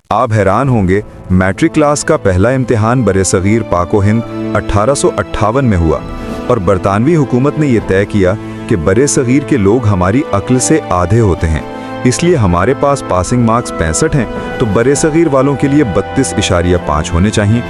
आप हैरान होंगे, मैट्रिक क्लास का पहला इम्तिहान बरे-सगीर पाको हिंद 1858 में हुआ और बरतानवी हुकूमत ने यह तय किया कि बरे-सगीर के लोग हमारी अक्ल से आधे होते हैं, इसलिए हमारे पास पासिंग मार्क्स 65 हैं तो बरे-सगीर वालों के लिए 32.5 होने चाहिए।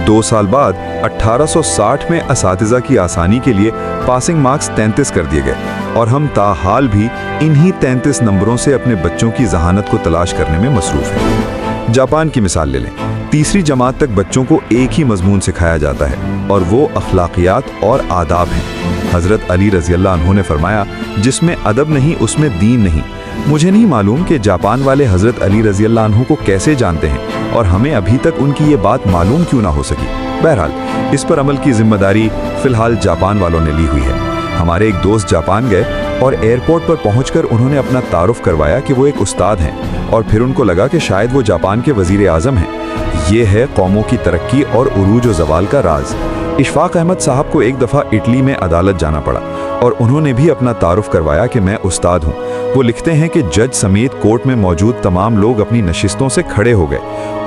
2 साल बाद 1860 में असातिज़ा की आसानी के लिए पासिंग मार्क्स 33 कर दिए गए और हम ताहाल भी इन्हीं 33 नंबरों से अपने बच्चों की जहानत को तलाश करने में मसरूफ़ हैं। जापान की मिसाल ले लें। तीसरी जमात तक बच्चों को एक ही मजमून सिखाया जाता है और वो अखलाकियात और आदाब हैं। हज़रत अली रज़ी अल्लाह अन्हु ने फरमाया, जिसमें अदब नहीं उसमें दीन नहीं। मुझे नहीं मालूम कि जापान वाले हज़रत अली रज़ी अल्लाह अन्हु को कैसे जानते हैं और हमें अभी तक उनकी ये बात मालूम क्यों ना हो सकी। बहरहाल इस पर अमल की जिम्मेदारी फ़िलहाल जापान वालों ने ली हुई है। हमारे एक दोस्त जापान गए और एयरपोर्ट पर पहुंचकर उन्होंने अपना तारुफ करवाया कि वो एक उस्ताद हैं और फिर उनको लगा कि शायद वो जापान के वज़ीर आज़म हैं। ये है कौमों की तरक्की और उरूज व ज़वाल का राज। इशफाक अहमद साहब को एक दफ़ा इटली में अदालत जाना पड़ा और उन्होंने भी अपना तारुफ करवाया कि मैं उस्ताद हूँ। वो लिखते हैं कि जज समेत कोर्ट में मौजूद तमाम लोग अपनी नशिस्तों से खड़े हो गए।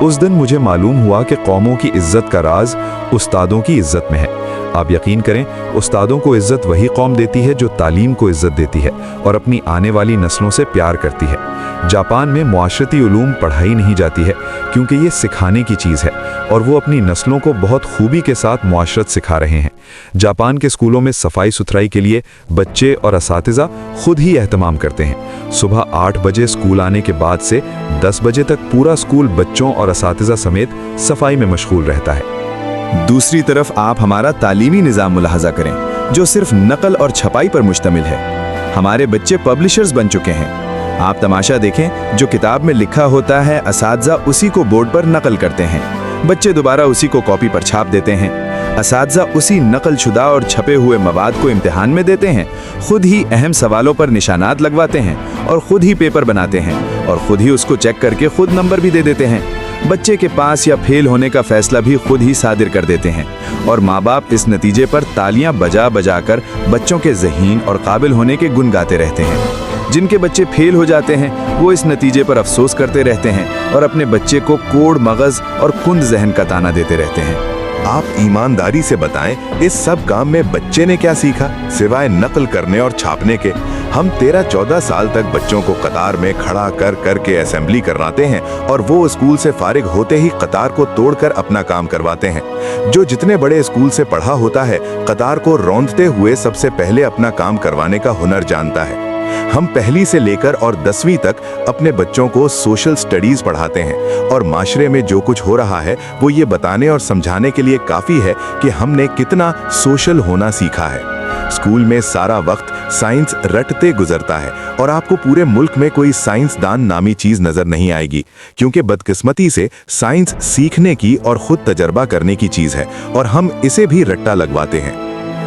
उस दिन मुझे मालूम हुआ कि कौमों की इज्जत का राज उस्तादों की इज्जत में है। आप यकीन करें, उस्तादों को इज्जत वही कौम देती है जो तालीम को इज्जत देती है और अपनी आने वाली नस्लों से प्यार करती है। जापान में मुआशरती उलूम पढ़ाई नहीं जाती है क्योंकि ये सिखाने की चीज़ है और वो अपनी नस्लों को बहुत खूबी के साथ मुआशरत सिखा रहे हैं। जापान के स्कूलों में सफाई सुथराई के लिए बच्चे और असातिज़ा खुद ही एहतमाम करते हैं। सुबह 8 बजे स्कूल आने के बाद से 10 बजे तक पूरा स्कूल बच्चों और असातिज़ा समेत सफाई में मशगूल रहता है। दूसरी तरफ आप हमारा तालीमी निज़ाम मुलाहजा करें जो सिर्फ नकल और छपाई पर मुश्तमिल है। हमारे बच्चे पब्लिशर्स बन चुके हैं। आप तमाशा देखें, जो किताब में लिखा होता है असातिज़ा उसी को बोर्ड पर नकल करते हैं, बच्चे दोबारा उसी को कॉपी पर छाप देते हैं। असातिज़ा उसी नकल शुदा और छपे हुए मवाद को इम्तिहान में देते हैं, खुद ही अहम सवालों पर निशानात लगवाते हैं और खुद ही पेपर बनाते हैं और खुद ही उसको चेक करके खुद नंबर भी दे देते हैं। बच्चे के पास या फेल होने का फैसला भी खुद ही सादिर कर देते हैं और माँ बाप इस नतीजे पर तालियां बजा बजा कर बच्चों के ज़हीन और काबिल होने के गुन गाते रहते हैं। जिनके बच्चे फेल हो जाते हैं वो इस नतीजे पर अफसोस करते रहते हैं और अपने बच्चे को कोड़ मगज़ और कुंद जहन का ताना देते रहते हैं। आप ईमानदारी से बताएं, इस सब काम में बच्चे ने क्या सीखा सिवाय नकल करने और छापने के। हम 13-14 साल तक बच्चों को कतार में खड़ा कर करके असेंबली करवाते हैं और वो स्कूल से फारिग होते ही कतार को तोड़कर अपना काम करवाते हैं। जो जितने बड़े स्कूल से पढ़ा होता है कतार को रौंदते हुए सबसे पहले अपना काम करवाने का हुनर जानता है। हम पहली से लेकर और 10वीं तक अपने बच्चों को सोशल स्टडीज पढ़ाते हैं और माशरे में जो कुछ हो रहा है वो ये बताने और समझाने के लिए काफ़ी है कि हमने कितना सोशल होना सीखा है। स्कूल में सारा वक्त साइंस रटते गुजरता है और आपको पूरे मुल्क में कोई साइंसदान नामी चीज़ नज़र नहीं आएगी, क्योंकि बदकिस्मती से साइंस सीखने की और ख़ुद तजर्बा करने की चीज़ है और हम इसे भी रट्टा लगवाते हैं।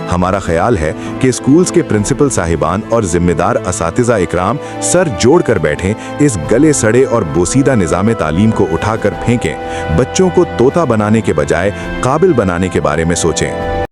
हमारा ख्याल है कि स्कूल्स के प्रिंसिपल साहिबान और जिम्मेदार असातिज़ा इकराम सर जोड़ कर बैठें, इस गले सड़े और बोसीदा निज़ाम तालीम को उठाकर फेंकें, बच्चों को तोता बनाने के बजाय काबिल बनाने के बारे में सोचें।